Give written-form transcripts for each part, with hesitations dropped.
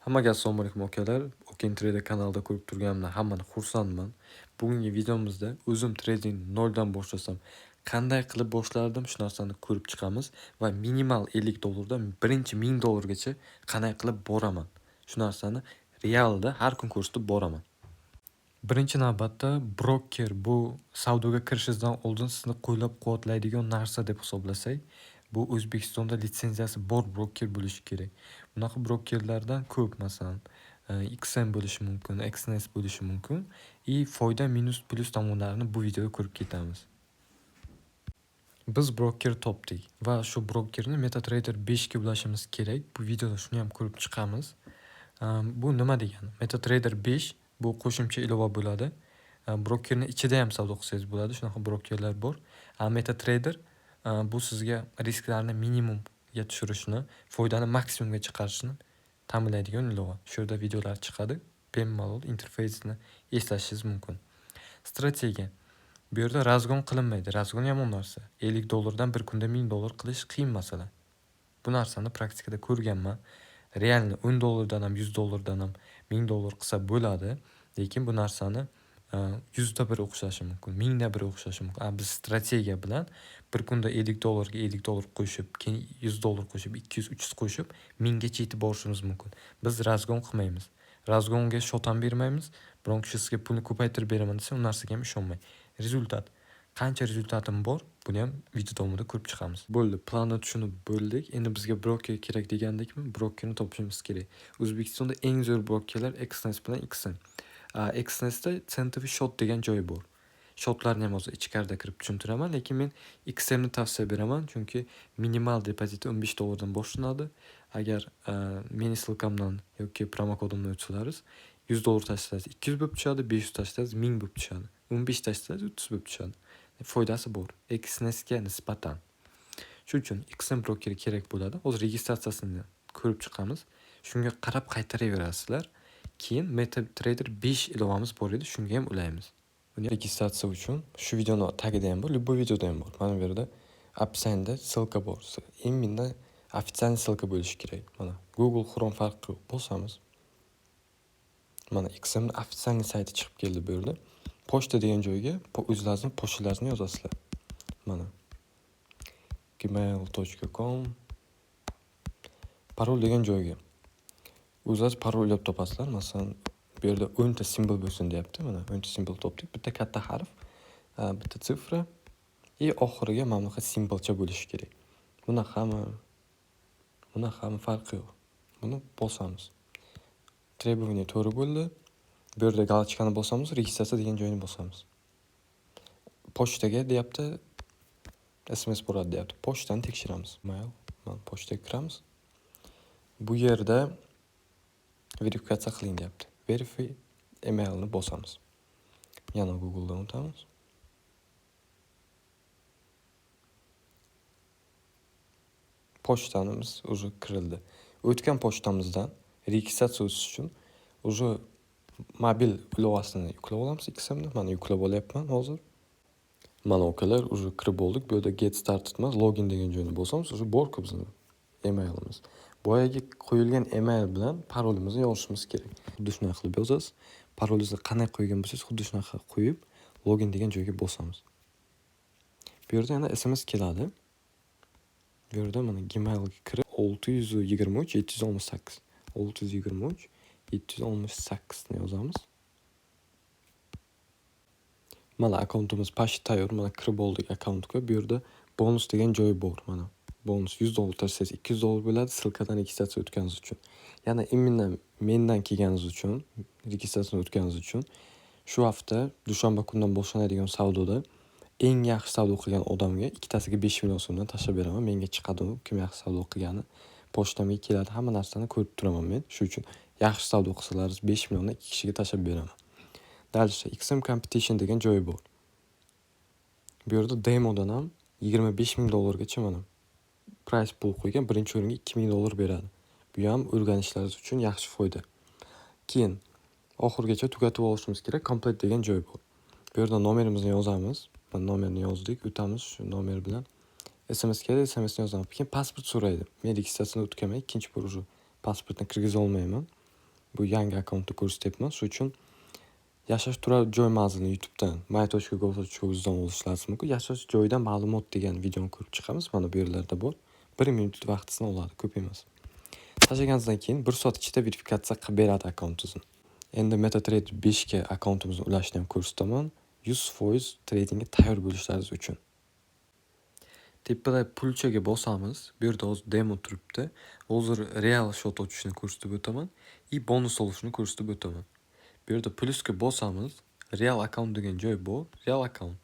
Hammaga assalomu alaykum akalar. Oken Trader kanalida ko'rib turganimdan hammani xursandman. Bugungi videomizda o'zim trading noldan boshlasam qanday qilib boshlardim shu narsani ko'rib chiqamiz va minimal 50 dollardan birinchi 1000 dollargacha qanday qilib boraman. Shu narsani realda har kun ko'rsatib boraman. Birinchi navbatda broker bu savdoga kirishingizdan oldin sizni qo'llab-quvvatlaydigan narsa deb hisoblasak, bu O'zbekistonda litsenziyasi bor broker bo'lishi kerak. Bunaqa brokerlardan ko'p, masalan, XM bo'lishi mumkin, XNS bo'lishi mumkin. Foyda minus plus tomonlarini bu videoda ko'rib ketamiz. Biz broker topdik va shu brokerni MetaTrader 5 ga ulashimiz kerak. Bu videoda shuni ham ko'rib chiqamiz. Bu nima degani? MetaTrader 5 bu qo'shimcha ilova bo'ladi. Brokerni ichida ham savdo qilsangiz bo'ladi. Shunaqa brokerlar bor. MetaTrader bu sizga risklarni minimumga tushirishni, foydani maksimumga chiqarishni ta'minlaydigan ilova. Shu yerda videolar chiqadi. Bemalol interfeysini eslashingiz mumkin. Strategiya. Bu yerda razgon qilinmaydi. Razgon yomon narsa. 50 dollardan bir kunda 1000 dollar qilish qiyin masala. Bu narsani praktikada ko'rganman. Realni 10 dollardan ham 100 dollardan ham 1000 dollar qilsa bo'ladi. Lekin bu narsani 100 da bir o'xshashi mumkin, 1000 da bir o'xshashi mumkin. Biz strategiya bilan bir kunda 50 dollarga 50 dollar qo'shib, keyin 100 dollar qo'shib, 200, 300 qo'shib 1000 gacha yetib borishimiz mumkin. Biz razgon qilmaymiz. Razgonga shot ham bermaymiz. Biron kishi sizga pulni ko'paytirib beraman desa, u narsaga ham ishonmang. Rezultat. Qancha rezultatim bor, buni ham video davomida ko'rib chiqamiz. Bo'ldi, planni tushunib bo'ldik. Endi bizga broker kerak degandekmi, brokerni topishimiz kerak. O'zbekistonda eng zo'r brokerlar XNS bilan XM. XNSda Century Shot degan joy bor. Shotlarni ham hozir ichkarida kirib tushuntiraman, lekin men XMni tavsiya beraman, chunki minimal depoziti 15 dollardan boshlanadi. Agar meni silkamdan yoki promokodimdan o'tsangiz 100 dollar tashlasangiz 200 bo'lib tushadi, 500 tashlasangiz 1000 bo'lib tushadi. 15 tashlasangiz 30 bo'lib tushadi. Foydasi bor XNSga nisbatan. Shuning uchun XM brokeri kerak bo'ladi. Hozir registratsiyasini ko'rib chiqamiz. Shunga qarab qaytaraverasizlar. Keyin MetaTrader 5 ilovamiz bor edi, shunga ham ulaymiz. Buni registratsiya uchun shu videoni tagida ham bor, любой videoda ham bor. Mana bu yerda opsionda ссылка bor. Именно официальный ссылка bo'lishi kerak. Mana Google Chrome farqi yo'q. Bosamiz. Mana XM ofitsialniy sayti chiqib keldi bu yerda. Pochta degan joyga o'zlaringizni pochtalaringizni yozasizlar. Mana gmail.com parol degan joyga o'zingiz parol o'ylab topasizlar. Masalan, bu yerda 10 ta simbol bo'lsin deyapti. Mana 10 ta simbol topdik. Bitta katta harf, bitta sifra va oxiriga mana bunaqa simbolcha bo'lishi kerak. Buni ham farqi yo'q. Buni bosamiz. Требование to'g'ri bo'ldi. Bu yerda galachkani bosamiz, registratsiya degan joyni bosamiz. Pochtaga deyapti, SMS boradi deyapti. Pochtani tekshiramiz. Mail, mana pochtaga kiramiz. Bu yerda verifikatsiya qiling deyapti. Verify emailni bosamiz. Yana Google'dan o'tamiz. Pochtamiz уже kirildi. O'tgan pochtamizdan registratsiya o'tish uchun уже mobil ilovasini yuklab olamiz. XMni mana yuklab olyapman hozir. Mana okalar уже kirib oldik. Bu yerda get started emas, login degan joyni bosamiz. Уже bor-ku bizning emailimiz. Boyagi qo'yilgan email bilan parolimizni yozishimiz kerak. Xuddi shunaqa qilib yozasiz. Parolingizni qanday qo'ygan bo'lsangiz, xuddi shunaqa qo'yib, login degan joyga bosamiz. Bu yerda yana SMS keladi. Bu yerda mana Gmailga kirib 623 768 623 768 ni yozamiz. Mana akkauntimiz pashi tayyor. Mana kirib oldik akkauntga. Bu yerda bonus degan joy bor. Mana bonus 100 dollar tashlasangiz 200 dollar bo'ladi silkadan registratsiya o'tganingiz uchun. Yana imminni mendan kelganingiz uchun, registratsiya o'tganingiz uchun shu hafta dushanba kundan boshlanadigan savdoda eng yaxshi savdo qilgan odamga ikkitasiga 5 million so'mdan tashlab beraman. Menga chiqadi u kim yaxshi savdo qilgani. Pochtamga keladi, hamma narsani ko'rib turaman men. Shuning uchun yaxshi savdo qilsalaringiz 5 millionni 2 kishiga tashlab beraman. Dальше XM Competition degan joy bor. Bu yerda demodan ham 25 ming dollargacha mana price pool qo'ygan, birinchi o'ringa 2 ming dollar beradi. Bu ham o'rganishlaringiz uchun yaxshi foyda. Keyin oxirgacha tugatib olishimiz kerak. Complete degan joy bor. Bu yerda nomerimizni yozamiz. Mana nomerni yozdik, o'tamiz shu nomer bilan. SMS keladi, SMSni yozamiz. Keyin pasport so'raydi. Men registratsiyani o'tkamay, ikkinchi bor уже pasportni kirgiza olmayman. bu yangi akkauntda ko'rsatyapman. Shuning uchun yashash turar joy manzilini YouTube'dan my.go.uz dan olishlaringiz mumkin. Yashash joyidan ma'lumot degan videoni ko'rib chiqamiz. Mana bu yerlarda bor. 1 minut vaqtingizni oladi, ko'p emas. Tashlaganingizdan keyin 1 soat ichida verifikatsiya qilib beradi akkauntingizni. Endi MetaTrader 5 ga akkauntimizni ulashni ham ko'rsataman. 100% tradingga tayyor bo'lishlaringiz uchun. Tepada pulchaga bosamiz. Bu yerda hozir demo turibdi. Hozir real shot ochishni ko'rsatib o'taman. Bonus olishni ko'rsatib o'taman. Bu yerda plusga bosamiz. Real account degan joy bor. Real account.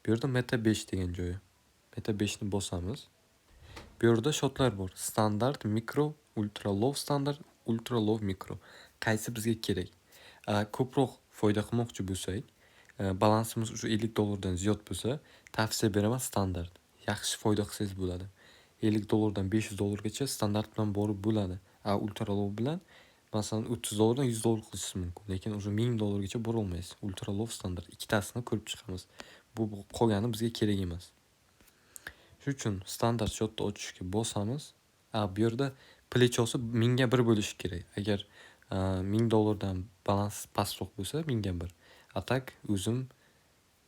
Bu yerda Meta 5 degan joyi. Meta 5 ni bosamiz. Bu yerda shotlar bor. Standart, mikro, ultra low standart, ultra low mikro. Qaysi bizga kerak? Ko'proq foyda qilmoqchi bo'lsak, balansimiz o'sha $50 dan ziyod bo'lsa, tavsiya beraman standart. Yaxshi foyda qilsangiz bo'ladi. $50 dan $500 gacha standart bilan borib bo'ladi. Ultra low bilan masalan $30 dan $100 qilishingiz mumkin, lekin o'sha $1000 gacha bora olmaysiz. Ultra low standart ikkitasini ko'rib chiqamiz. Bu qolgani bizga kerak emas. Shuning uchun standart shotni ochishga bosamiz. Bu yerda plechosi 1000 ga 1 bo'lishi kerak. Agar $1000 dan balans pastroq bo'lsa 1000 ga 1. Atak o'zim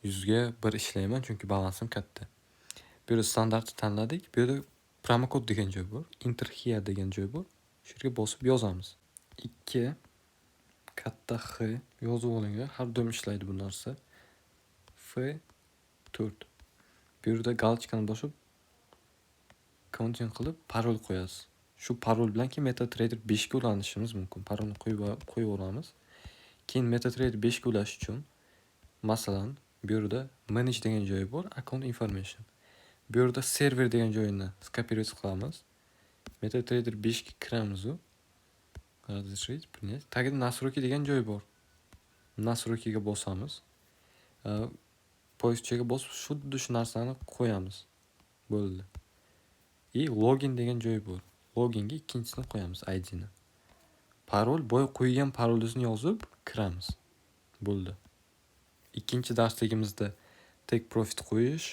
100 ga 1 ishlayman, chunki balansim katta. Bu yerda standartni tanladik. Bu yerda promokod degan joy bor. Enter here degan joy bor. Shu yerga bosib yozamiz. 2 katta X yozib oling, har doim ishlaydi bu narsa. F4. Bu yerda galочкani bosib continue qilib parol qo'yasiz. Shu parol bilan keyin MetaTrader 5 ga ulanishimiz mumkin. Parolni qo'yaveramiz. Keyin MetaTrader 5 ga ulash uchun masalan bu yerda manage degan joyi bor, account information. Bu yerda server degan joyini skopировать qilamiz. MetaTrader 5 ga kiramiz. Разрешить принять. Tagida настройки degan joy bor. Настройки ga bosamiz. Poyezchaga bosib xuddi shu narsani qo'yamiz. Bo'ldi. Login degan joy bor. Loginga ikkinchisini qo'yamiz, ID ni. Parol boya qo'ygan parolingizni yozib kiramiz. Bo'ldi. Ikkinchi darsligimizda take profit qo'yish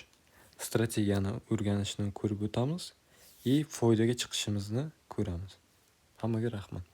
strategiyani o'rganishni ko'rib o'tamiz. Foydaga chiqishimizni ko'ramiz. Hammaga rahmat.